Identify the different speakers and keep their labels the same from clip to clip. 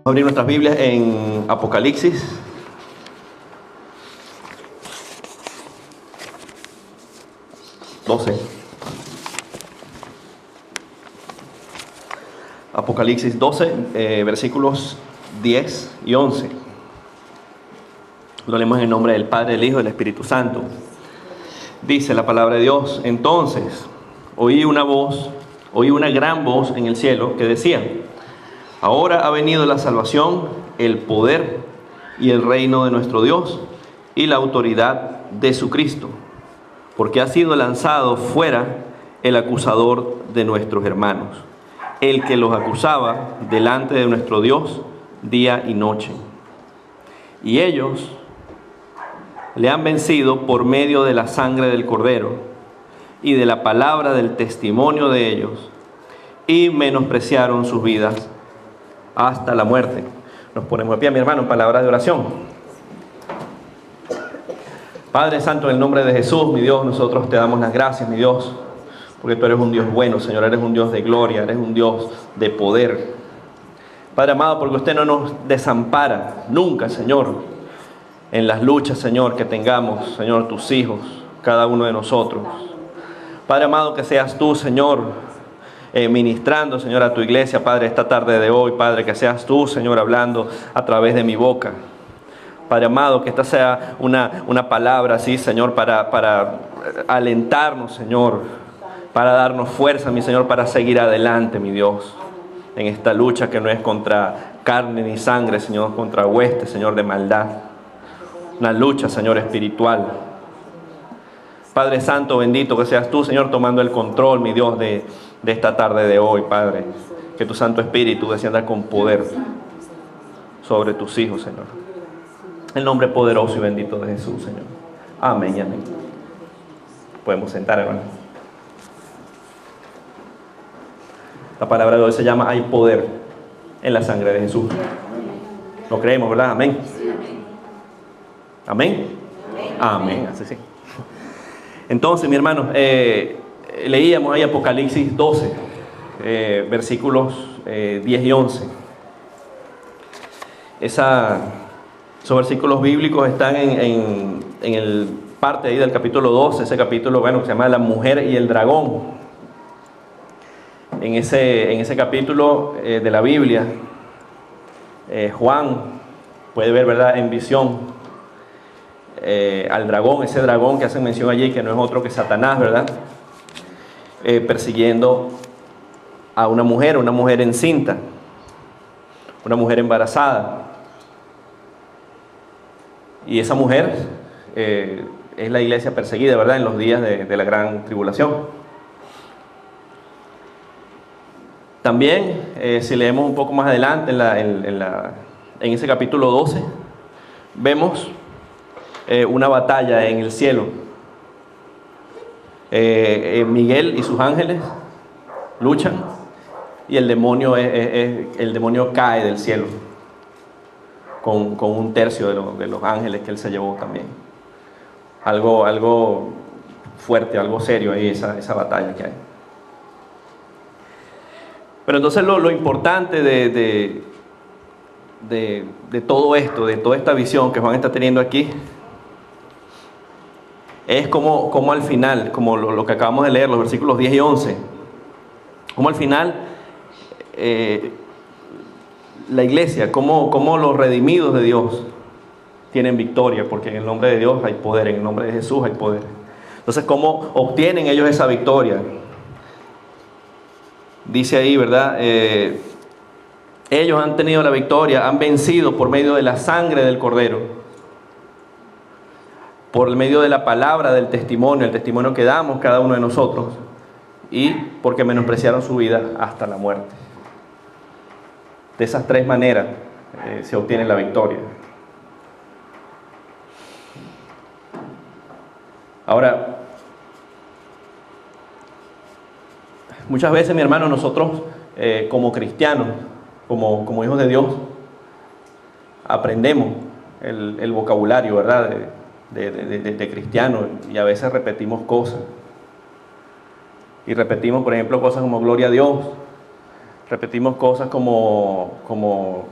Speaker 1: Abrir nuestras Biblias en Apocalipsis. Apocalipsis 12, versículos 10 y 11. Lo leemos en el nombre del Padre, del Hijo y del Espíritu Santo. Dice la palabra de Dios: entonces oí una gran voz en el cielo que decía: ahora ha venido la salvación, el poder y el reino de nuestro Dios y la autoridad de su Cristo, porque ha sido lanzado fuera el acusador de nuestros hermanos, el que los acusaba delante de nuestro Dios día y noche. Y ellos le han vencido por medio de la sangre del Cordero y de la palabra del testimonio de ellos, y menospreciaron sus vidas hasta la muerte. Nos ponemos de pie, mi hermano, en palabras de oración. Padre Santo, en el nombre de Jesús, mi Dios, nosotros te damos las gracias, mi Dios, porque tú eres un Dios bueno, Señor, eres un Dios de gloria, eres un Dios de poder. Padre amado, porque usted no nos desampara nunca, Señor, en las luchas, Señor, que tengamos, Señor, tus hijos, cada uno de nosotros. Padre amado, que seas tú, Señor, ministrando, Señor, a tu iglesia, Padre, esta tarde de hoy, Padre, que seas tú, Señor, hablando a través de mi boca. Padre amado, que esta sea una palabra así, Señor, para alentarnos, Señor, para darnos fuerza, mi Señor, para seguir adelante, mi Dios, en esta lucha que no es contra carne ni sangre, Señor, contra huestes, Señor, de maldad. Una lucha, Señor, espiritual. Padre Santo, bendito que seas tú, Señor, tomando el control, mi Dios, de esta tarde de hoy, Padre. Que tu Santo Espíritu descienda con poder sobre tus hijos, Señor. En el nombre poderoso y bendito de Jesús, Señor. Amén y amén. Podemos sentar, hermano. La palabra de hoy se llama: hay poder en la sangre de Jesús. Lo creemos, ¿verdad? Amén. Amén. Amén. Así sí. Entonces, mi hermano, leíamos ahí Apocalipsis 12, versículos 10 y 11. Esos versículos bíblicos están en el parte ahí del capítulo 12, ese capítulo, bueno, que se llama La mujer y el dragón. En ese capítulo de la Biblia, Juan puede ver, ¿verdad?, en visión al dragón, ese dragón que hacen mención allí, que no es otro que Satanás, ¿verdad? Persiguiendo a una mujer encinta, una mujer embarazada. Y esa mujer es la iglesia perseguida, ¿verdad?, en los días de la gran tribulación. También, si leemos un poco más adelante en ese capítulo 12, vemos una batalla en el cielo. Miguel y sus ángeles luchan y el demonio cae del cielo con un tercio de los ángeles que él se llevó también. Algo fuerte, algo serio ahí, esa batalla que hay. Pero entonces lo importante de todo esto, de toda esta visión que Juan está teniendo aquí, es como al final, como lo que acabamos de leer, los versículos 10 y 11, como al final la iglesia, como los redimidos de Dios tienen victoria, porque en el nombre de Dios hay poder, en el nombre de Jesús hay poder. Entonces, ¿cómo obtienen ellos esa victoria? Dice ahí, ¿verdad? Ellos han tenido la victoria, han vencido por medio de la sangre del Cordero, por medio de la palabra del testimonio, el testimonio que damos cada uno de nosotros, y porque menospreciaron su vida hasta la muerte. De esas tres maneras se obtiene la victoria. Ahora, muchas veces, mi hermano, nosotros como cristianos, como hijos de Dios, aprendemos el vocabulario, ¿verdad?, de cristiano, y a veces repetimos cosas. Y repetimos, por ejemplo, cosas como gloria a Dios. Repetimos cosas como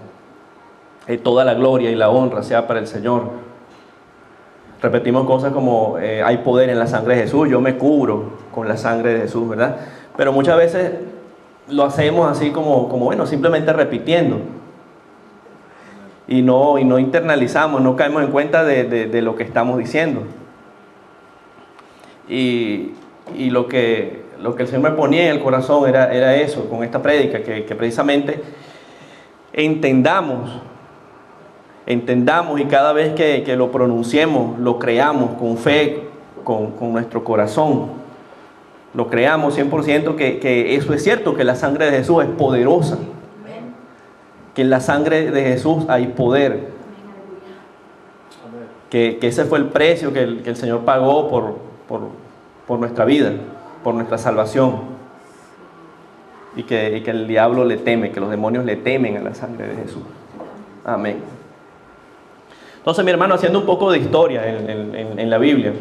Speaker 1: toda la gloria y la honra sea para el Señor. Repetimos cosas como hay poder en la sangre de Jesús, yo me cubro con la sangre de Jesús, ¿verdad? Pero muchas veces lo hacemos así como bueno, simplemente repitiendo. Y no internalizamos, no caemos en cuenta de lo que estamos diciendo. Y lo que el Señor me ponía en el corazón era eso, con esta prédica, que precisamente entendamos y cada vez que lo pronunciemos, lo creamos con fe, con nuestro corazón, lo creamos 100% que eso es cierto, que la sangre de Jesús es poderosa, que en la sangre de Jesús hay poder, que ese fue el precio que el Señor pagó por nuestra vida, por nuestra salvación, y que el diablo le teme, que los demonios le temen a la sangre de Jesús. Amén. Entonces, mi hermano, haciendo un poco de historia en la Biblia,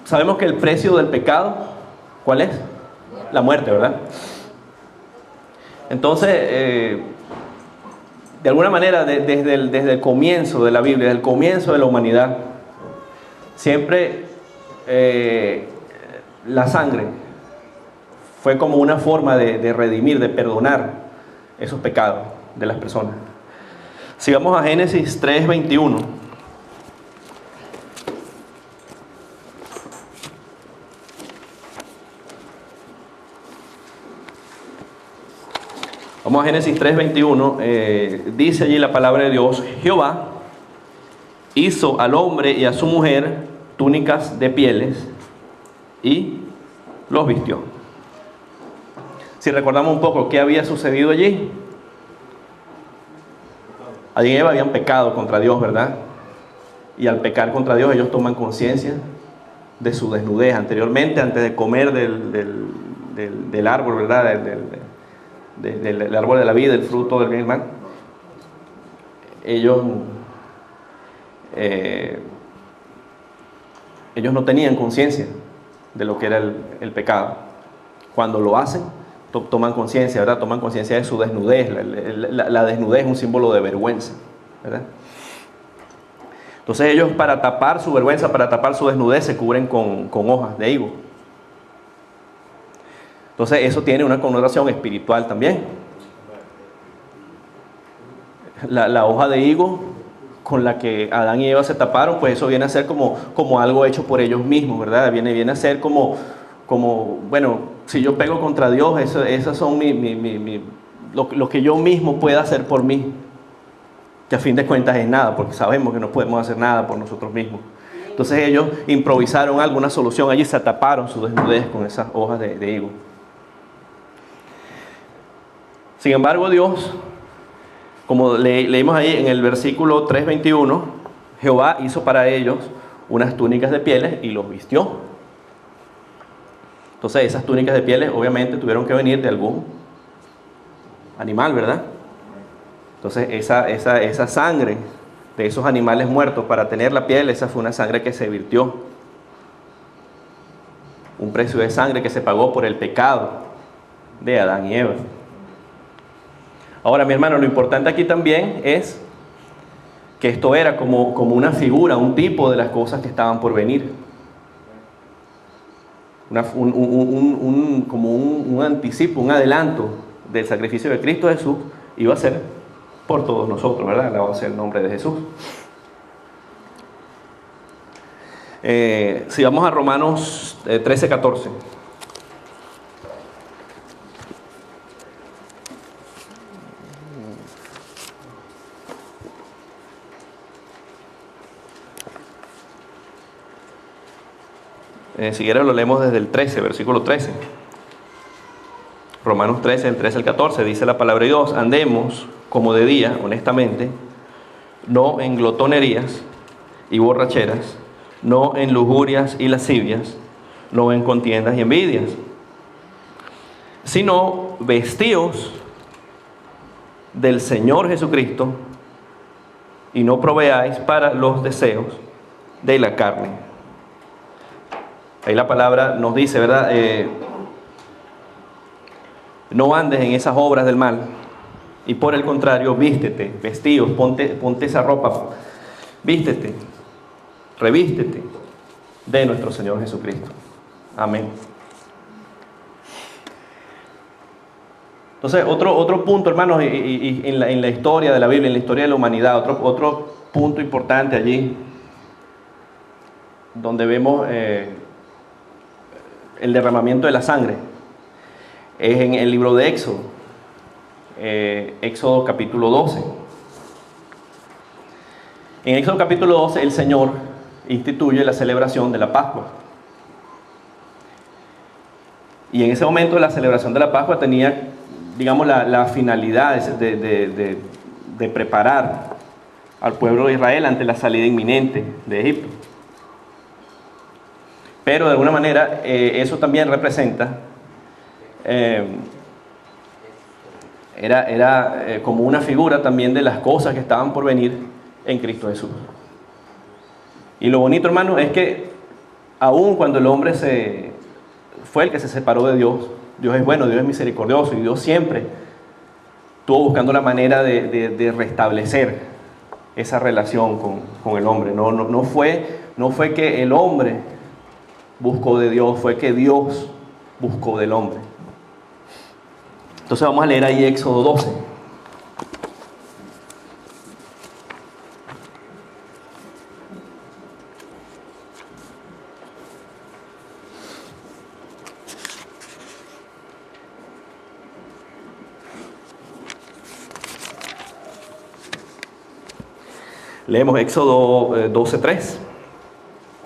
Speaker 1: sabemos que el precio del pecado, ¿cuál es? La muerte, ¿verdad? Entonces, de alguna manera, desde el comienzo de la Biblia, desde el comienzo de la humanidad, siempre la sangre fue como una forma de redimir, de perdonar esos pecados de las personas. Si vamos a Génesis 3:21. Vamos a Génesis 3:21. Dice allí la palabra de Dios: Jehová hizo al hombre y a su mujer túnicas de pieles y los vistió. Si recordamos un poco qué había sucedido allí, Adán y Eva habían pecado contra Dios, ¿verdad? Y al pecar contra Dios ellos toman conciencia de su desnudez. Anteriormente, antes de comer del árbol, ¿verdad? Del árbol de la vida, el fruto del bien y el mal, ellos no tenían conciencia de lo que era el pecado. Cuando lo hacen, toman conciencia, ¿verdad? Toman conciencia de su desnudez. La desnudez es un símbolo de vergüenza, ¿verdad? Entonces ellos, para tapar su vergüenza, para tapar su desnudez, se cubren con hojas de higo. Entonces eso tiene una connotación espiritual también. La hoja de higo con la que Adán y Eva se taparon, pues eso viene a ser como algo hecho por ellos mismos, ¿verdad? Viene a ser como bueno, si yo pego contra Dios, esas son lo que yo mismo pueda hacer por mí, que a fin de cuentas es nada, porque sabemos que no podemos hacer nada por nosotros mismos. Entonces ellos improvisaron alguna solución allí, se taparon su desnudez con esas hojas de higo. Sin embargo, Dios, como leímos ahí en el versículo 3:21, Jehová hizo para ellos unas túnicas de pieles y los vistió. Entonces esas túnicas de pieles obviamente tuvieron que venir de algún animal, ¿verdad? Entonces esa sangre de esos animales muertos para tener la piel, esa fue una sangre que se virtió. Un precio de sangre que se pagó por el pecado de Adán y Eva. Ahora, mi hermano, lo importante aquí también es que esto era como una figura, un tipo de las cosas que estaban por venir. Como un anticipo, un adelanto del sacrificio de Cristo Jesús iba a ser por todos nosotros, ¿verdad? Alabado sea el nombre de Jesús. Si vamos a Romanos 13:14. Si quieres lo leemos desde el 13, versículo 13. Romanos 13, el 13 al 14, dice la palabra de Dios: andemos como de día, honestamente, no en glotonerías y borracheras, no en lujurias y lascivias, no en contiendas y envidias, sino vestíos del Señor Jesucristo y no proveáis para los deseos de la carne. Ahí la palabra nos dice, ¿verdad? No andes en esas obras del mal. Y por el contrario, vístete, vestidos, ponte esa ropa, vístete, revístete de nuestro Señor Jesucristo. Amén. Entonces, otro punto, hermanos, y en la historia de la Biblia, en la historia de la humanidad, otro punto importante allí, donde vemos el derramamiento de la sangre, es en el libro de Éxodo, Éxodo capítulo 12. En Éxodo capítulo 12 el Señor instituye la celebración de la Pascua. Y en ese momento la celebración de la Pascua tenía, digamos, la finalidad de preparar al pueblo de Israel ante la salida inminente de Egipto. Pero de alguna manera eso también representa, era como una figura también de las cosas que estaban por venir en Cristo Jesús. Y lo bonito, hermano, es que aun cuando el hombre fue el que se separó de Dios, Dios es bueno, Dios es misericordioso, y Dios siempre estuvo buscando la manera de restablecer esa relación con el hombre. No fue que el hombre buscó de Dios, fue que Dios buscó del hombre. Entonces vamos a leer ahí Éxodo 12. Leemos Éxodo 12:3.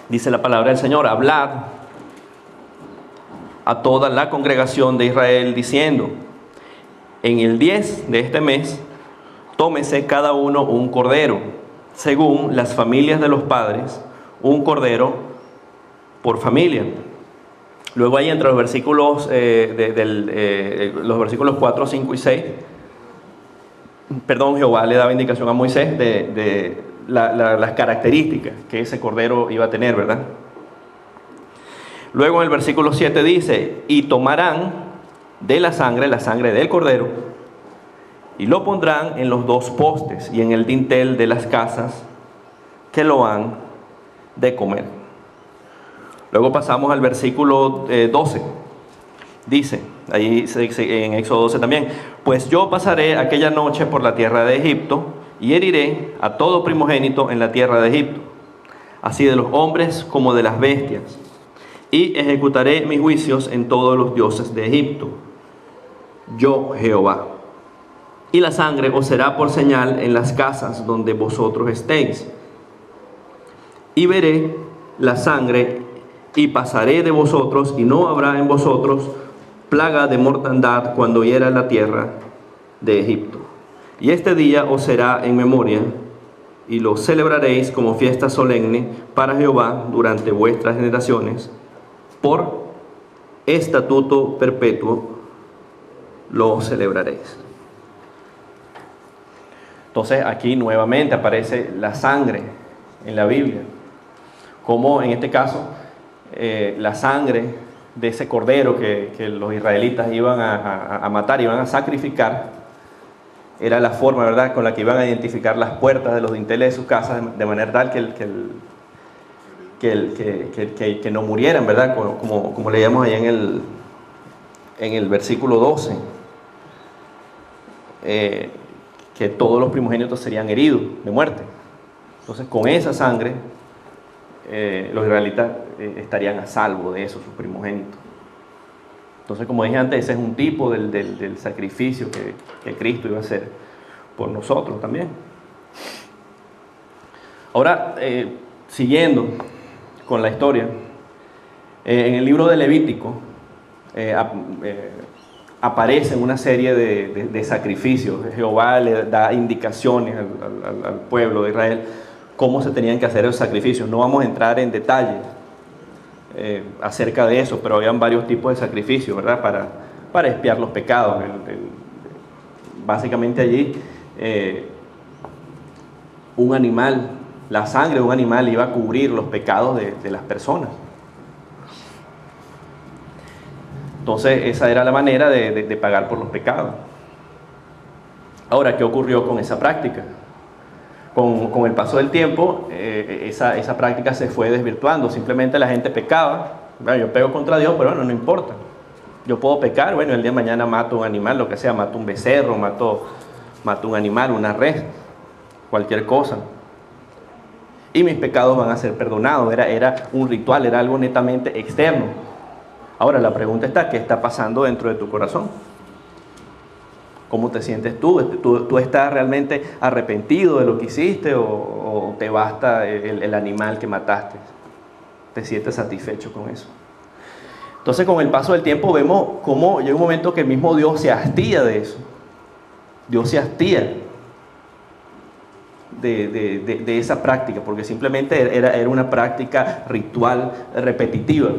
Speaker 1: Dice la palabra del Señor: hablad a toda la congregación de Israel diciendo: en el 10 de este mes, tómese cada uno un cordero, según las familias de los padres, un cordero por familia. Luego ahí entre los versículos, los versículos 4, 5 y 6, Jehová le daba indicación a Moisés de las características que ese cordero iba a tener, ¿verdad? Luego en el versículo 7 dice: y tomarán de la sangre del cordero, y lo pondrán en los dos postes y en el dintel de las casas que lo han de comer. Luego pasamos al versículo 12. Dice, ahí en Éxodo 12 también: pues yo pasaré aquella noche por la tierra de Egipto, y heriré a todo primogénito en la tierra de Egipto, así de los hombres como de las bestias, y ejecutaré mis juicios en todos los dioses de Egipto, yo Jehová. Y la sangre os será por señal en las casas donde vosotros estéis. Y veré la sangre y pasaré de vosotros, y no habrá en vosotros plaga de mortandad cuando hiera la tierra de Egipto. Y este día os será en memoria, y lo celebraréis como fiesta solemne para Jehová durante vuestras generaciones. Por estatuto perpetuo lo celebraréis. Entonces aquí nuevamente aparece la sangre en la Biblia, como en este caso la sangre de ese cordero que los israelitas iban a matar, iban a sacrificar, era la forma, ¿verdad?, con la que iban a identificar las puertas de los dinteles de sus casas, de manera tal que no murieran, ¿verdad?, como leíamos ahí en el versículo 12, que todos los primogénitos serían heridos de muerte. Entonces con esa sangre los israelitas estarían a salvo de eso, sus primogénitos. Entonces, como dije antes, ese es un tipo del sacrificio que Cristo iba a hacer por nosotros también. Ahora, siguiendo con la historia, en el libro de Levítico aparecen una serie de sacrificios. Jehová le da indicaciones al pueblo de Israel cómo se tenían que hacer esos sacrificios. No vamos a entrar en detalle acerca de eso, pero habían varios tipos de sacrificios, ¿verdad?, para expiar los pecados. Básicamente allí un animal, la sangre de un animal iba a cubrir los pecados de las personas. Entonces esa era la manera de pagar por los pecados. Ahora, ¿qué ocurrió con esa práctica? Con el paso del tiempo, esa práctica se fue desvirtuando. Simplemente la gente pecaba. Bueno, yo pego contra Dios, pero bueno, no importa. Yo puedo pecar, bueno, el día de mañana mato un animal, lo que sea, mato un becerro, mato un animal, una res, cualquier cosa. Y mis pecados van a ser perdonados. Era un ritual, era algo netamente externo. Ahora la pregunta está, ¿qué está pasando dentro de tu corazón? ¿Cómo te sientes tú? ¿Tú estás realmente arrepentido de lo que hiciste o te basta el animal que mataste? ¿Te sientes satisfecho con eso? Entonces, con el paso del tiempo vemos cómo llega un momento que el mismo Dios se hastía de eso. Dios se hastía de esa práctica, porque simplemente era una práctica ritual repetitiva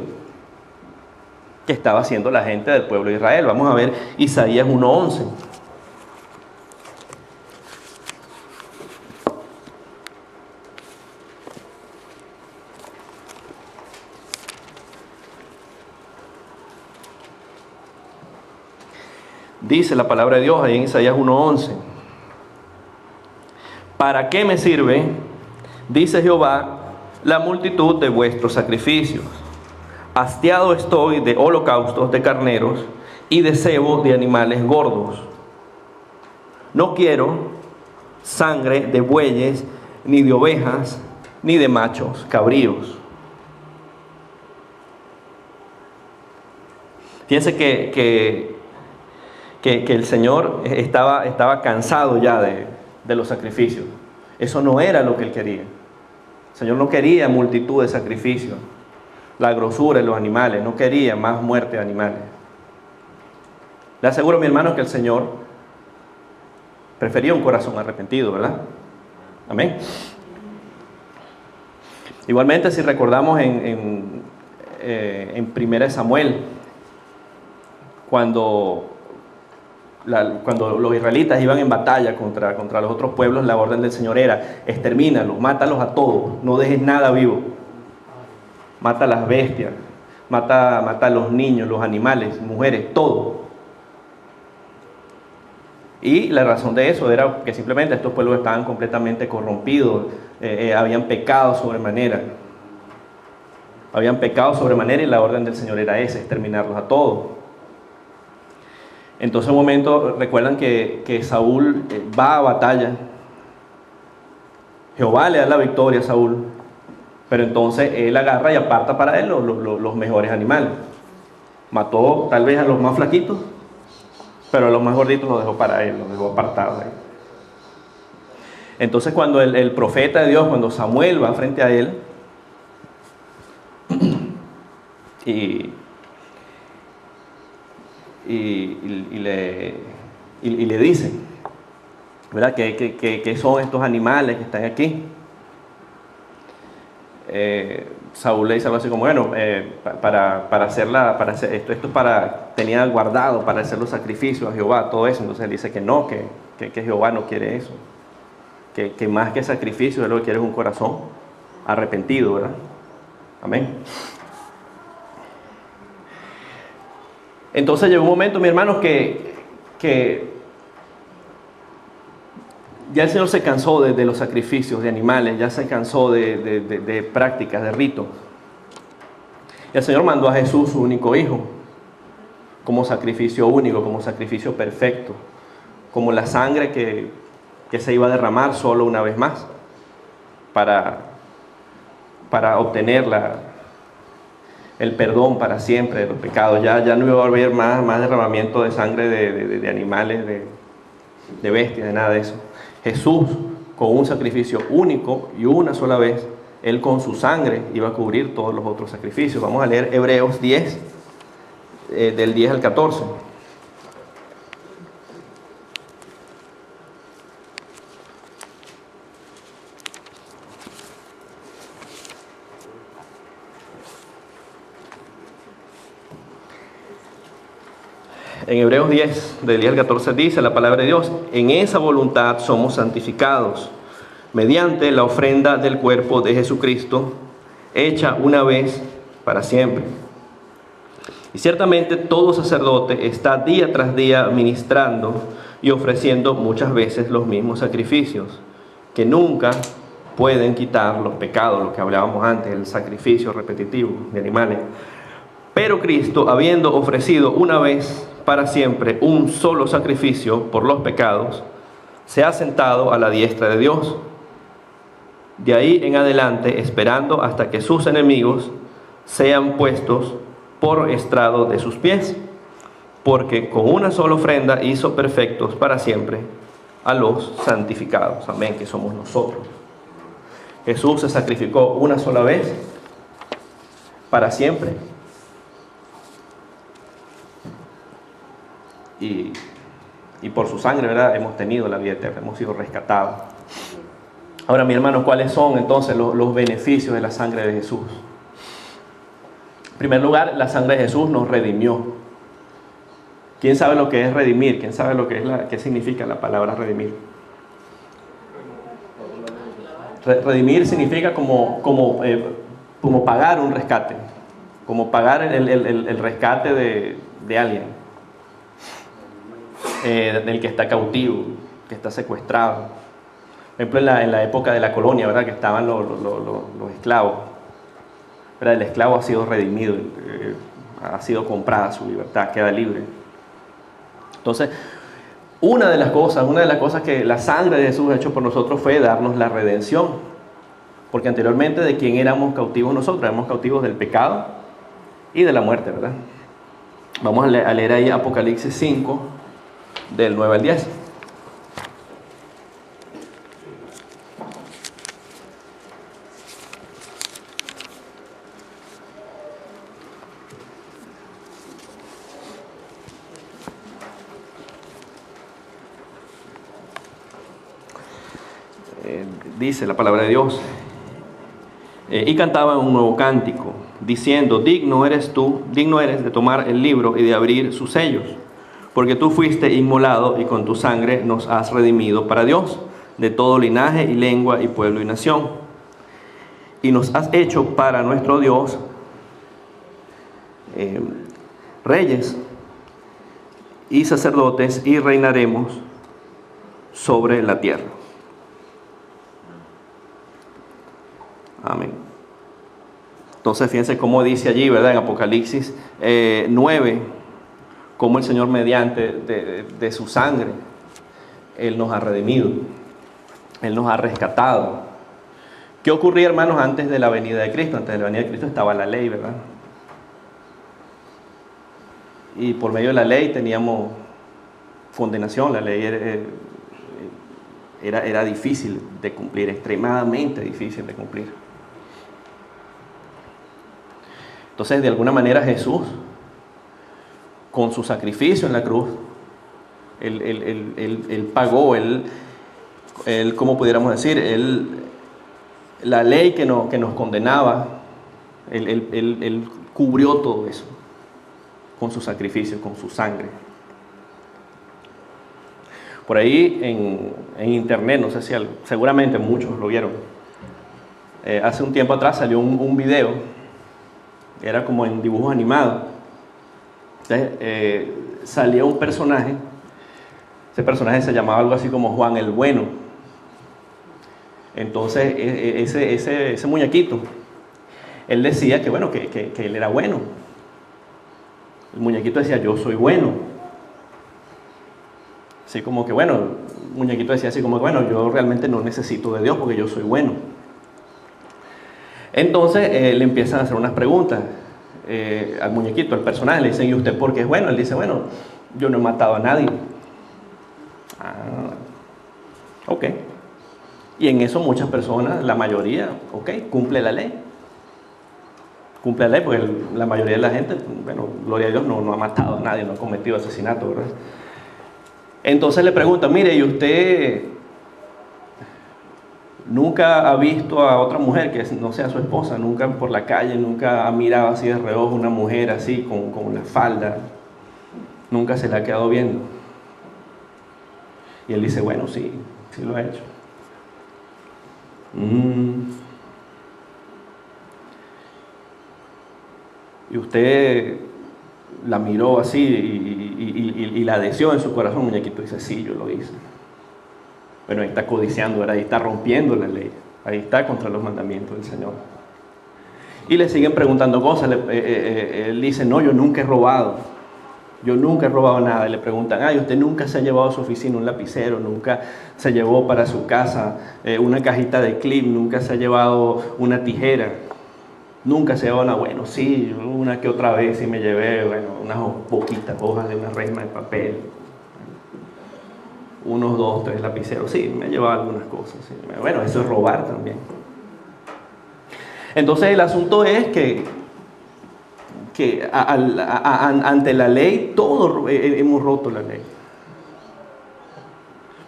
Speaker 1: que estaba haciendo la gente del pueblo de Israel. Vamos a ver Isaías 1:11. Dice la palabra de Dios ahí en Isaías 1:11. ¿Para qué me sirve, dice Jehová, la multitud de vuestros sacrificios? Hastiado estoy de holocaustos de carneros y de cebo de animales gordos. No quiero sangre de bueyes, ni de ovejas, ni de machos cabríos. Fíjense que el Señor estaba cansado ya de los sacrificios. Eso no era lo que Él quería. El Señor no quería multitud de sacrificios, la grosura de los animales, no quería más muerte de animales. Le aseguro, mi hermano, que el Señor prefería un corazón arrepentido, ¿verdad? Amén. Igualmente, si recordamos en 1 Samuel, cuando los israelitas iban en batalla contra los otros pueblos, la orden del Señor era: extermínalos, mátalos a todos, no dejes nada vivo. Mata a las bestias, mata a los niños, los animales, mujeres, todo. Y la razón de eso era que simplemente estos pueblos estaban completamente corrompidos, habían pecado sobremanera. Habían pecado sobremanera y la orden del Señor era esa: exterminarlos a todos. Entonces, un momento, recuerdan que Saúl va a batalla. Jehová le da la victoria a Saúl, pero entonces él agarra y aparta para él los mejores animales. Mató tal vez a los más flaquitos, pero a los más gorditos los dejó para él, los dejó apartados ahí. Entonces, cuando el profeta de Dios, cuando Samuel va frente a él y le dice, ¿verdad? ¿Qué son estos animales que están aquí? Saúl le dice algo así como: bueno, esto es tenía guardado para hacer los sacrificios a Jehová, todo eso. Entonces él dice que no, que Jehová no quiere eso, que más que sacrificio, él lo que quiere es un corazón arrepentido, ¿verdad? Amén. Entonces llegó un momento, mi hermano, que ya el Señor se cansó de los sacrificios de animales, ya se cansó de prácticas, de ritos. Y el Señor mandó a Jesús, su único Hijo, como sacrificio único, como sacrificio perfecto, como la sangre que se iba a derramar solo una vez más para obtener el perdón para siempre de los pecados. Ya no iba a haber más derramamiento de sangre de animales, de bestias, de nada de eso. Jesús, con un sacrificio único y una sola vez, Él con su sangre iba a cubrir todos los otros sacrificios. Vamos a leer Hebreos 10, del 10 al 14. En Hebreos 10, del 10 al 14 dice la palabra de Dios: en esa voluntad somos santificados, mediante la ofrenda del cuerpo de Jesucristo, hecha una vez para siempre. Y ciertamente todo sacerdote está día tras día ministrando y ofreciendo muchas veces los mismos sacrificios, que nunca pueden quitar los pecados, lo que hablábamos antes, el sacrificio repetitivo de animales. Pero Cristo, habiendo ofrecido una vez para siempre un solo sacrificio por los pecados, se ha sentado a la diestra de Dios. De ahí en adelante, esperando hasta que sus enemigos sean puestos por estrado de sus pies, porque con una sola ofrenda hizo perfectos para siempre a los santificados. Amén, que somos nosotros. Jesús se sacrificó una sola vez para siempre. Y por su sangre, ¿verdad?, hemos tenido la vida eterna, hemos sido rescatados. Ahora, mi hermano, ¿cuáles son entonces los beneficios de la sangre de Jesús? En primer lugar, la sangre de Jesús nos redimió. ¿Quién sabe lo que es redimir? ¿Quién sabe lo que es qué significa la palabra redimir? Redimir significa como pagar un rescate, como pagar el rescate de alguien, del que está cautivo, que está secuestrado. Por ejemplo, en la época de la colonia, ¿verdad?, que estaban los esclavos, ¿verdad? El esclavo ha sido redimido, ha sido comprada su libertad, queda libre. Entonces, una de las cosas que la sangre de Jesús ha hecho por nosotros fue darnos la redención. Porque anteriormente, ¿de quién éramos cautivos nosotros? Éramos cautivos del pecado y de la muerte, ¿verdad? Vamos a leer ahí Apocalipsis 5, del 9 al 10. Dice la palabra de Dios: y cantaba un nuevo cántico, diciendo: digno eres de tomar el libro y de abrir sus sellos, porque tú fuiste inmolado y con tu sangre nos has redimido para Dios, de todo linaje y lengua y pueblo y nación, y nos has hecho para nuestro Dios reyes y sacerdotes, y reinaremos sobre la tierra. Amén. Entonces, fíjense cómo dice allí, ¿verdad?, en Apocalipsis 9, cómo el Señor, mediante de su sangre, Él nos ha redimido, Él nos ha rescatado. ¿Qué ocurría, hermanos, antes de la venida de Cristo? Antes de la venida de Cristo estaba la ley, ¿verdad? Y por medio de la ley teníamos condenación. La ley era difícil de cumplir, extremadamente difícil de cumplir. Entonces, de alguna manera, Jesús, con su sacrificio en la cruz, Él pagó, él, ¿cómo pudiéramos decir? La ley que nos condenaba, él cubrió todo eso con su sacrificio, con su sangre. Por ahí en internet, no sé si seguramente muchos lo vieron, hace un tiempo atrás salió un video. Era como en dibujos animados. Entonces, salía un personaje. Ese personaje se llamaba algo así como Juan el Bueno. Entonces, ese muñequito, él decía que, bueno, que él era bueno. El muñequito decía: yo soy bueno. Así como que, bueno, el muñequito decía así como que, bueno, yo realmente no necesito de Dios porque yo soy bueno. Entonces le empiezan a hacer unas preguntas al muñequito, al personaje. Le dicen: ¿y usted por qué es bueno? Él dice: bueno, yo no he matado a nadie. Ok. Y en eso muchas personas, la mayoría, ok, cumple la ley. Cumple la ley porque la mayoría de la gente, bueno, gloria a Dios, no ha matado a nadie, no ha cometido asesinato, ¿verdad? Entonces le preguntan: mire, ¿y usted nunca ha visto a otra mujer que no sea su esposa? Nunca por la calle, nunca ha mirado así de reojo una mujer así con la falda, nunca se la ha quedado viendo. Y él dice: bueno, sí lo ha hecho. ¿Y usted la miró así y la deseó en su corazón. El muñequito dice, sí, yo lo hice. Bueno, ahí está codiciando, ¿verdad? Ahí está rompiendo la ley. Ahí está contra los mandamientos del Señor. Y le siguen preguntando cosas. Él dice, no, yo nunca he robado. Yo nunca he robado nada. Y le preguntan, ay, usted nunca se ha llevado a su oficina un lapicero, nunca se llevó para su casa una cajita de clip, nunca se ha llevado una tijera, nunca se ha llevado una, bueno, sí, una que otra vez sí me llevé, bueno, unas poquitas hojas de una resma de papel, unos 2, 3 lapiceros, sí, me he llevado algunas cosas. Sí. Bueno, eso es robar también. Entonces el asunto es que ante la ley todos hemos roto la ley.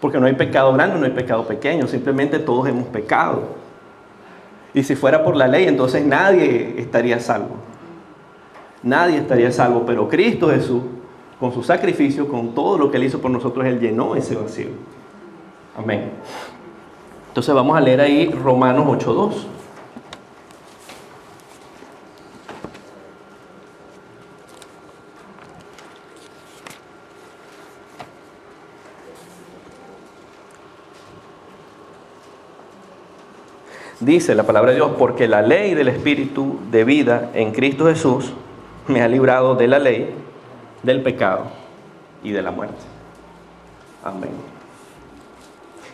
Speaker 1: Porque no hay pecado grande, no hay pecado pequeño, simplemente todos hemos pecado. Y si fuera por la ley, entonces nadie estaría salvo. Nadie estaría salvo, pero Cristo Jesús, con su sacrificio, con todo lo que Él hizo por nosotros, Él llenó ese vacío. Amén. Entonces vamos a leer ahí Romanos 8:2. Dice la palabra de Dios, porque la ley del Espíritu de vida en Cristo Jesús me ha librado de la ley, del pecado y de la muerte. Amén.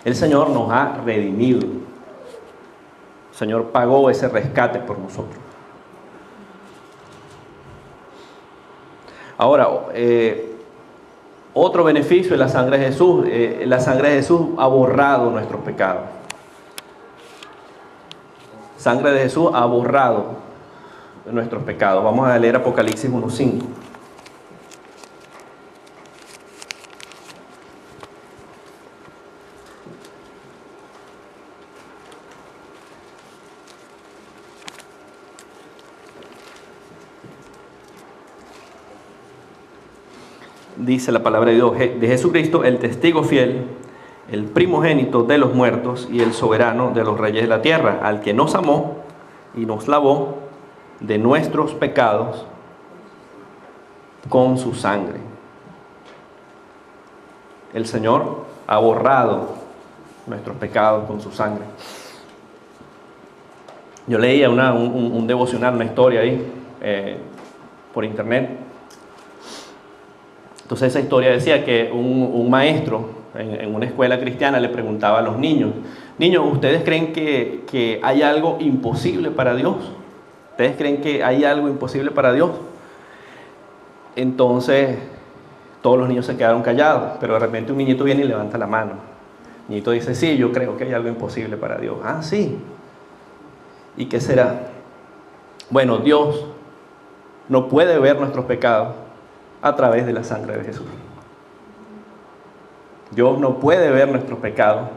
Speaker 1: El Señor nos ha redimido. El Señor pagó ese rescate por nosotros. Ahora, otro beneficio de la sangre de Jesús. La sangre de Jesús ha borrado nuestros pecados. Sangre de Jesús ha borrado nuestros pecados. Vamos a leer Apocalipsis 1:5. Dice la palabra de Dios, de Jesucristo, el testigo fiel, el primogénito de los muertos y el soberano de los reyes de la tierra, al que nos amó y nos lavó de nuestros pecados con su sangre. El Señor ha borrado nuestros pecados con su sangre. Yo leía un devocional, una historia ahí por internet. Entonces esa historia decía que un maestro en una escuela cristiana le preguntaba a los niños, ¿ustedes creen que hay algo imposible para Dios? ¿Ustedes creen que hay algo imposible para Dios? Entonces todos los niños se quedaron callados, pero de repente un niñito viene y levanta la mano. El niñito dice, sí, yo creo que hay algo imposible para Dios. Ah, sí. ¿Y qué será? Bueno, Dios no puede ver nuestros pecados a través de la sangre de Jesús. Dios no puede ver nuestros pecados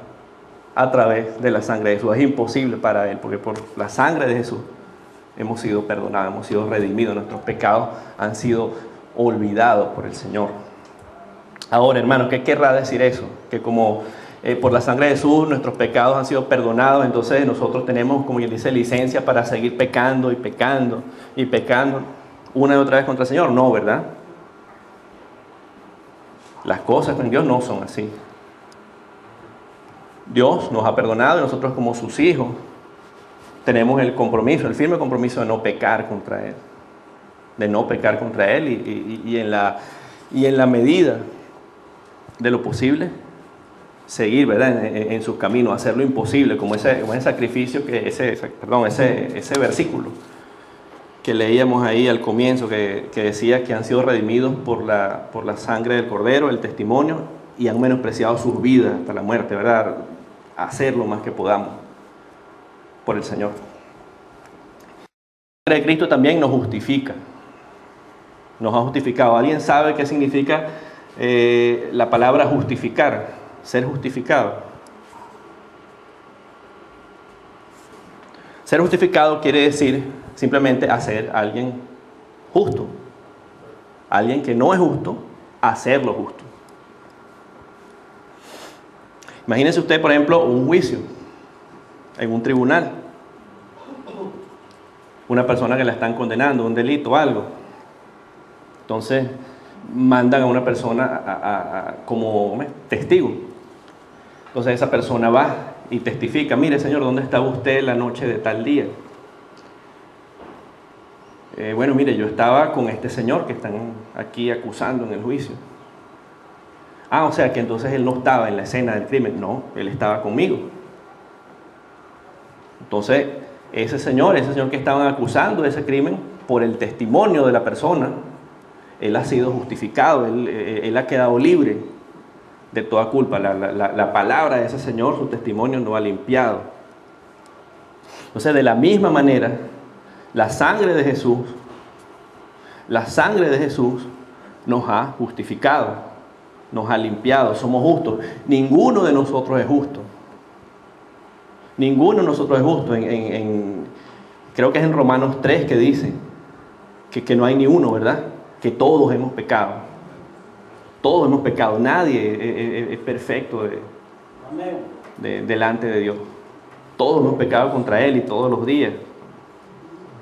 Speaker 1: a través de la sangre de Jesús. Es imposible para Él, porque por la sangre de Jesús hemos sido perdonados, hemos sido redimidos. Nuestros pecados han sido olvidados por el Señor. Ahora, hermanos, ¿qué querrá decir eso? Que como por la sangre de Jesús nuestros pecados han sido perdonados, entonces nosotros tenemos, como quien dice, licencia para seguir pecando y pecando y pecando una y otra vez contra el Señor. No, ¿verdad? Las cosas con Dios no son así. Dios nos ha perdonado y nosotros como sus hijos tenemos el compromiso, el firme compromiso de no pecar contra Él. De no pecar contra Él y en la medida de lo posible seguir, ¿verdad? En sus caminos, hacer lo imposible, como ese sacrificio, ese versículo que leíamos ahí al comienzo, que decía que han sido redimidos por la sangre del Cordero, el testimonio, y han menospreciado sus vidas hasta la muerte, ¿verdad? Hacer lo más que podamos por el Señor. La sangre de Cristo también nos justifica. Nos ha justificado. ¿Alguien sabe qué significa la palabra justificar? Ser justificado. Ser justificado quiere decir simplemente hacer a alguien justo. Alguien que no es justo, hacerlo justo. Imagínense usted, por ejemplo, un juicio en un tribunal. Una persona que la están condenando, un delito o algo. Entonces mandan a una persona como testigo. Entonces esa persona va y testifica: mire, señor, ¿dónde estaba usted la noche de tal día? Bueno, mire, yo estaba con este señor que están aquí acusando en el juicio. O sea que entonces él no estaba en la escena del crimen. No, él estaba conmigo. Entonces ese señor que estaban acusando de ese crimen, por el testimonio de la persona, él ha sido justificado, él ha quedado libre de toda culpa. La palabra de ese señor, su testimonio, no ha limpiado. Entonces, de la misma manera, la sangre de Jesús nos ha justificado, nos ha limpiado, somos justos. Ninguno de nosotros es justo. Ninguno de nosotros es justo. Creo que es en Romanos 3 que dice que no hay ni uno, ¿verdad? Que todos hemos pecado. Todos hemos pecado. Nadie es perfecto delante de Dios. Todos hemos pecado contra Él y todos los días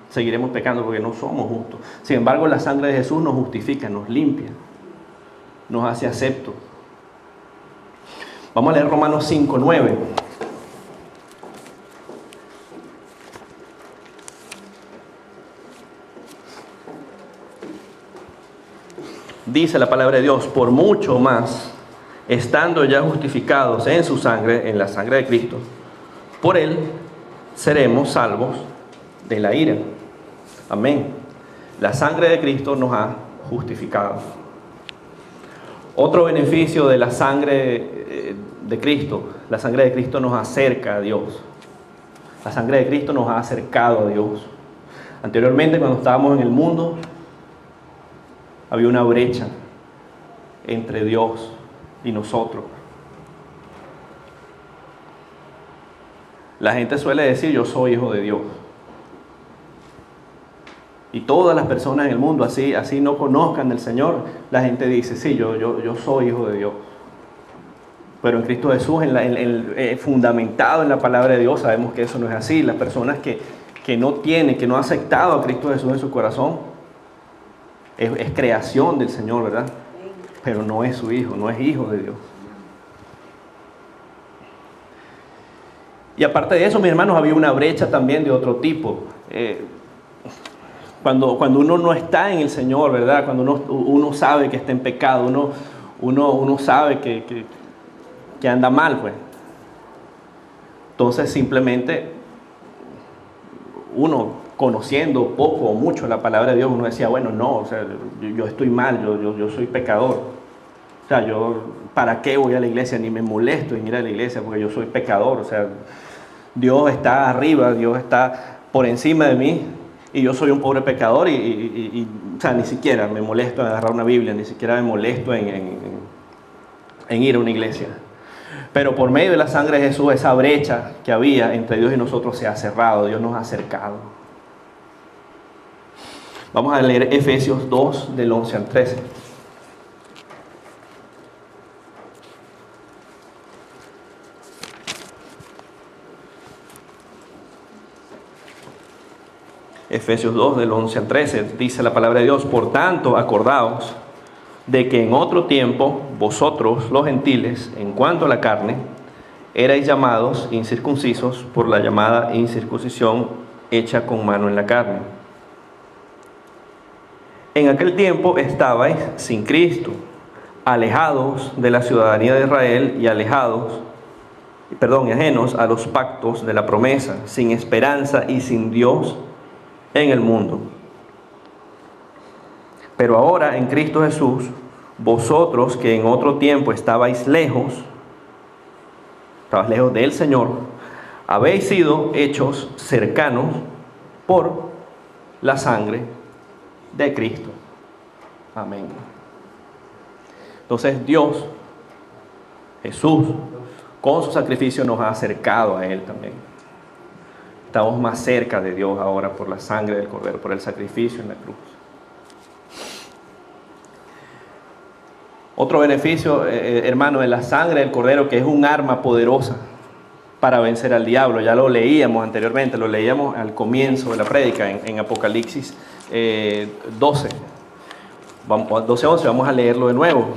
Speaker 1: seguiremos pecando porque no somos justos. Sin embargo, la sangre de Jesús nos justifica, nos limpia, nos hace aceptos. Vamos a leer Romanos 5:9. Dice la palabra de Dios: por mucho más, estando ya justificados en su sangre, en la sangre de Cristo, por Él seremos salvos de la ira. Amén. La sangre de Cristo nos ha justificado. Otro beneficio de la sangre de Cristo: la sangre de Cristo nos acerca a Dios. La sangre de Cristo nos ha acercado a Dios. Anteriormente, cuando estábamos en el mundo, había una brecha entre Dios y nosotros. La gente suele decir: yo soy hijo de Dios. Y todas las personas en el mundo, así no conozcan del Señor, la gente dice: sí, yo soy hijo de Dios. Pero en Cristo Jesús, fundamentado en la palabra de Dios, sabemos que eso no es así. Las personas que no han aceptado a Cristo Jesús en su corazón, es creación del Señor, ¿verdad? Pero no es su hijo, no es hijo de Dios. Y aparte de eso, mis hermanos, había una brecha también de otro tipo. Cuando uno no está en el Señor, ¿verdad? Cuando uno sabe que está en pecado, uno sabe que anda mal, pues. Entonces simplemente uno, conociendo poco o mucho la palabra de Dios, uno decía: bueno, no, o sea, yo estoy mal, yo soy pecador. O sea, ¿para qué voy a la iglesia? Ni me molesto en ir a la iglesia porque yo soy pecador. O sea, Dios está arriba, Dios está por encima de mí y yo soy un pobre pecador y o sea, ni siquiera me molesto en agarrar una Biblia, ni siquiera me molesto en ir a una iglesia. Pero por medio de la sangre de Jesús, esa brecha que había entre Dios y nosotros se ha cerrado. Dios nos ha acercado. Vamos a leer Efesios 2, del 11 al 13. Efesios 2, del 11 al 13, dice la palabra de Dios: por tanto, acordaos de que en otro tiempo vosotros, los gentiles, en cuanto a la carne, erais llamados incircuncisos por la llamada incircuncisión hecha con mano en la carne. En aquel tiempo estabais sin Cristo, alejados de la ciudadanía de Israel y ajenos a los pactos de la promesa, sin esperanza y sin Dios en el mundo. Pero ahora en Cristo Jesús, vosotros que en otro tiempo estabais lejos del Señor, habéis sido hechos cercanos por la sangre de Cristo. Amén. Entonces Jesús, con su sacrificio nos ha acercado a Él también. Estamos más cerca de Dios ahora por la sangre del Cordero, por el sacrificio en la cruz. Otro beneficio, hermano, de la sangre del Cordero, que es un arma poderosa para vencer al diablo. Ya lo leíamos anteriormente, lo leíamos al comienzo de la prédica en Apocalipsis 12. 12:11, vamos a leerlo de nuevo.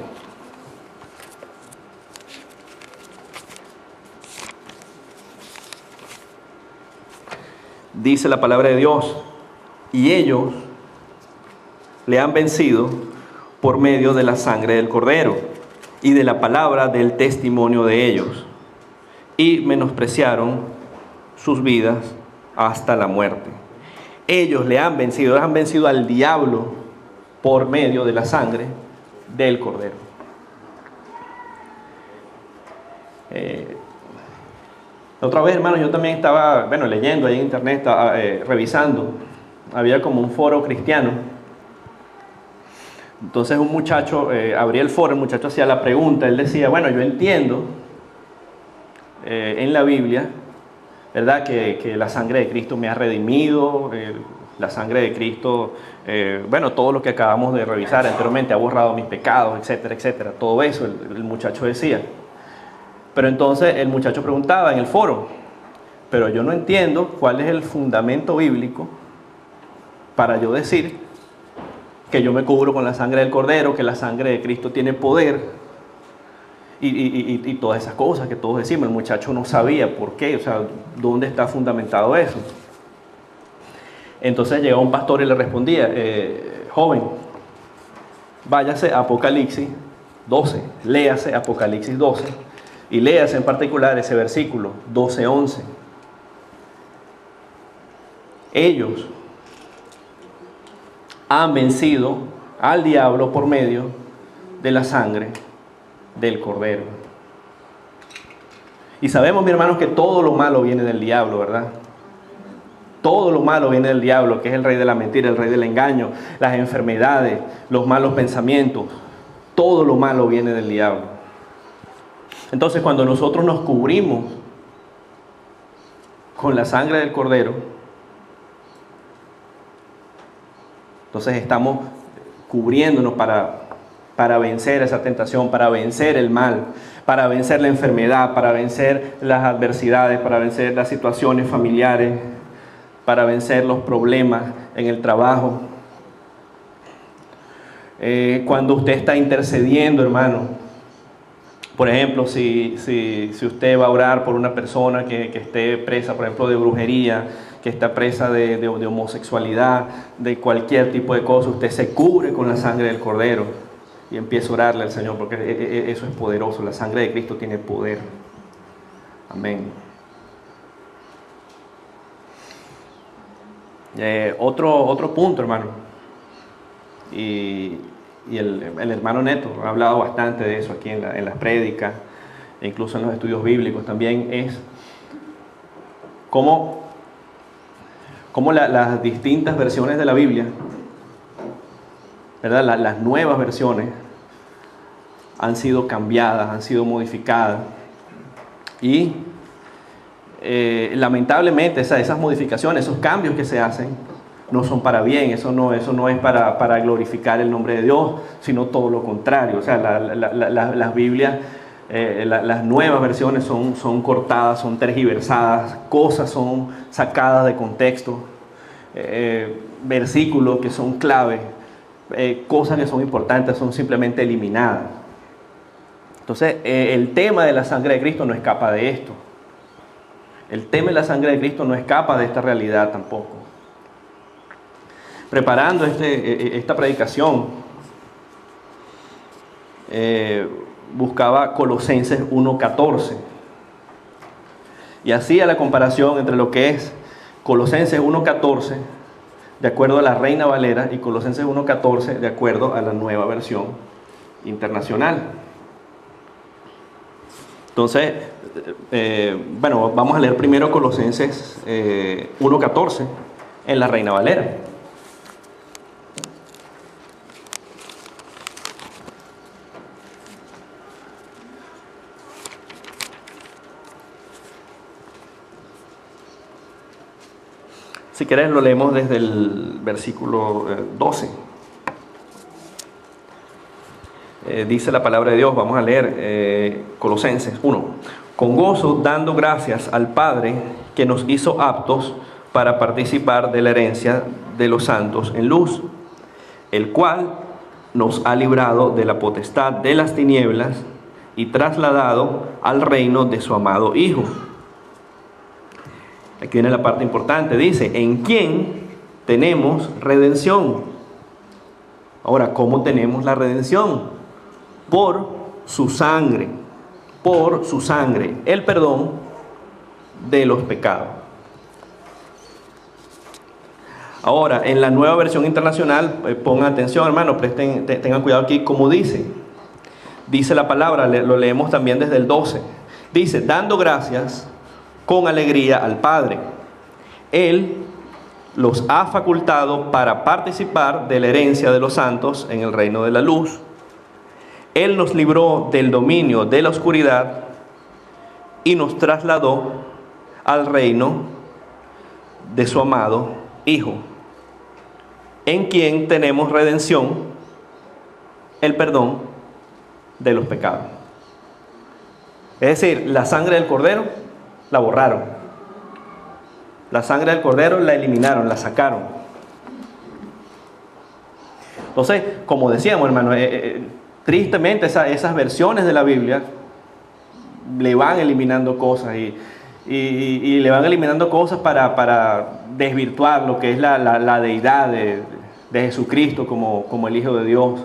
Speaker 1: Dice la palabra de Dios: y ellos le han vencido por medio de la sangre del Cordero y de la palabra del testimonio de ellos, y menospreciaron sus vidas hasta la muerte. Ellos le han vencido al diablo por medio de la sangre del Cordero. Otra vez, hermanos, yo también estaba, leyendo ahí en internet, estaba, revisando. Había como un foro cristiano. Entonces un muchacho abría el foro, el muchacho hacía la pregunta, él decía, yo entiendo en la Biblia, ¿verdad? Que la sangre de Cristo me ha redimido, la sangre de Cristo, todo lo que acabamos de revisar anteriormente, ha borrado mis pecados, etcétera, etcétera. Todo eso el muchacho decía. Pero entonces el muchacho preguntaba en el foro, pero yo no entiendo cuál es el fundamento bíblico para yo decir que yo me cubro con la sangre del Cordero, que la sangre de Cristo tiene poder y todas esas cosas que todos decimos. El muchacho no sabía por qué, o sea, dónde está fundamentado eso. Entonces llegó un pastor y le respondía, joven, váyase a Apocalipsis 12, léase Apocalipsis 12 y léase en particular ese versículo 12:11. Ellos han vencido al diablo por medio de la sangre del Cordero. Y sabemos, mis hermanos, que todo lo malo viene del diablo, ¿verdad? Todo lo malo viene del diablo, que es el rey de la mentira, el rey del engaño, las enfermedades, los malos pensamientos. Todo lo malo viene del diablo. Entonces, cuando nosotros nos cubrimos con la sangre del Cordero, entonces estamos cubriéndonos para vencer esa tentación, para vencer el mal, para vencer la enfermedad, para vencer las adversidades, para vencer las situaciones familiares, para vencer los problemas en el trabajo. Cuando usted está intercediendo, hermano, por ejemplo, si usted va a orar por una persona que esté presa, por ejemplo, de brujería, que está presa de homosexualidad, de cualquier tipo de cosa, usted se cubre con la sangre del Cordero y empieza a orarle al Señor, porque eso es poderoso. La sangre de Cristo tiene poder. Amén. Otro punto, hermano, y el hermano Neto ha hablado bastante de eso aquí en las prédicas, e incluso en los estudios bíblicos también, es cómo las distintas versiones de la Biblia, ¿verdad? Las nuevas versiones han sido cambiadas, han sido modificadas, y lamentablemente esas modificaciones, esos cambios que se hacen, no son para bien. Eso no es para glorificar el nombre de Dios, sino todo lo contrario. O sea, las Biblias, las nuevas versiones son cortadas, son tergiversadas, cosas son sacadas de contexto, versículos que son clave, cosas que son importantes son simplemente eliminadas. Entonces, el tema de la sangre de Cristo no escapa de esto. El tema de la sangre de Cristo no escapa de esta realidad tampoco. Preparando esta predicación, buscaba Colosenses 1:14 y hacía la comparación entre lo que es Colosenses 1:14 de acuerdo a la Reina Valera y Colosenses 1:14 de acuerdo a la Nueva Versión Internacional. Entonces, vamos a leer primero Colosenses 1:14 en la Reina Valera. Si querés lo leemos desde el versículo 12. Dice la palabra de Dios, vamos a leer Colosenses 1. Con gozo dando gracias al Padre que nos hizo aptos para participar de la herencia de los santos en luz, el cual nos ha librado de la potestad de las tinieblas y trasladado al reino de su amado Hijo. Aquí viene la parte importante, dice, en quien tenemos redención. Ahora, ¿cómo tenemos la redención? Por su sangre, el perdón de los pecados. Ahora, en la Nueva Versión Internacional, pongan atención, hermanos, tengan cuidado aquí como dice la palabra, lo leemos también desde el 12. Dice, dando gracias con alegría al Padre. Él los ha facultado para participar de la herencia de los santos en el reino de la luz. Él nos libró del dominio de la oscuridad y nos trasladó al reino de su amado Hijo, en quien tenemos redención, el perdón de los pecados. Es decir, la sangre del Cordero la borraron. La sangre del Cordero la eliminaron, la sacaron. Entonces, como decíamos, hermano, tristemente esas versiones de la Biblia le van eliminando cosas y le van eliminando cosas para desvirtuar lo que es la deidad de Jesucristo como el Hijo de Dios.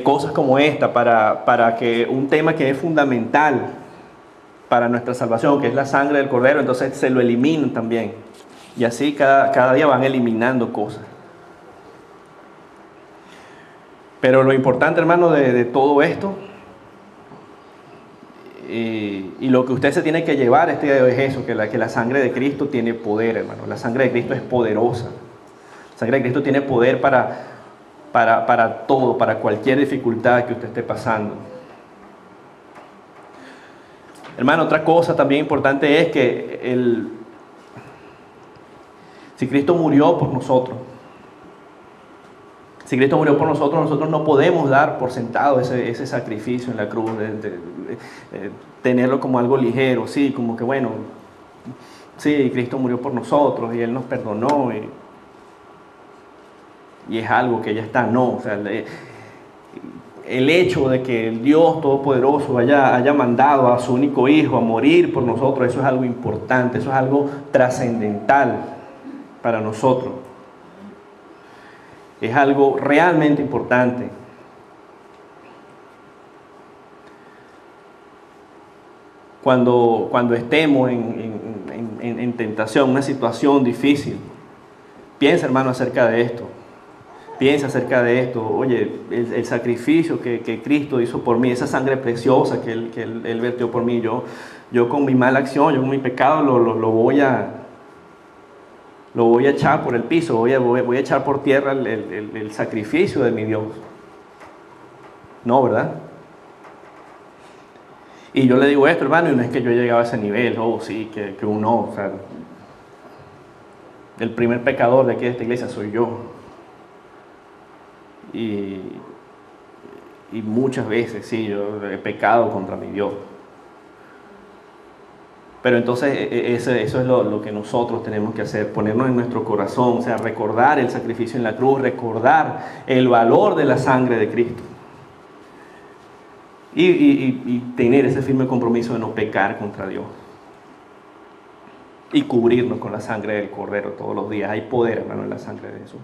Speaker 1: Cosas como esta para que un tema que es fundamental para nuestra salvación, que es la sangre del Cordero, entonces se lo eliminan también. Y así cada día van eliminando cosas. Pero lo importante, hermano, de todo esto, y lo que usted se tiene que llevar este día de hoy es eso, que la sangre de Cristo tiene poder, hermano. La sangre de Cristo es poderosa. La sangre de Cristo tiene poder para todo, para cualquier dificultad que usted esté pasando. Hermano, otra cosa también importante es que si Cristo murió por nosotros, nosotros no podemos dar por sentado ese sacrificio en la cruz, tenerlo como algo ligero, sí, como que bueno, sí, Cristo murió por nosotros y Él nos perdonó y es algo que ya está, no, o sea, el hecho de que el Dios Todopoderoso haya mandado a su único Hijo a morir por nosotros, eso es algo importante, eso es algo trascendental para nosotros. Es algo realmente importante. Cuando estemos en tentación, una situación difícil, piensa, hermano, acerca de esto. Piensa acerca de esto. Oye, el sacrificio que Cristo hizo por mí, esa sangre preciosa que Él vertió por mí, yo con mi mala acción, yo con mi pecado lo voy a echar por el piso, voy a echar por tierra el sacrificio de mi Dios. No, ¿verdad? Y yo le digo esto, hermano, y no es que yo he llegado a ese nivel, sí, que uno, o sea, el primer pecador de aquí de esta iglesia soy yo. Y muchas veces, sí, yo he pecado contra mi Dios. Pero entonces eso es lo que nosotros tenemos que hacer, ponernos en nuestro corazón, o sea, recordar el sacrificio en la cruz, recordar el valor de la sangre de Cristo. Y tener ese firme compromiso de no pecar contra Dios. Y cubrirnos con la sangre del Cordero todos los días. Hay poder, hermano, en la sangre de Jesús.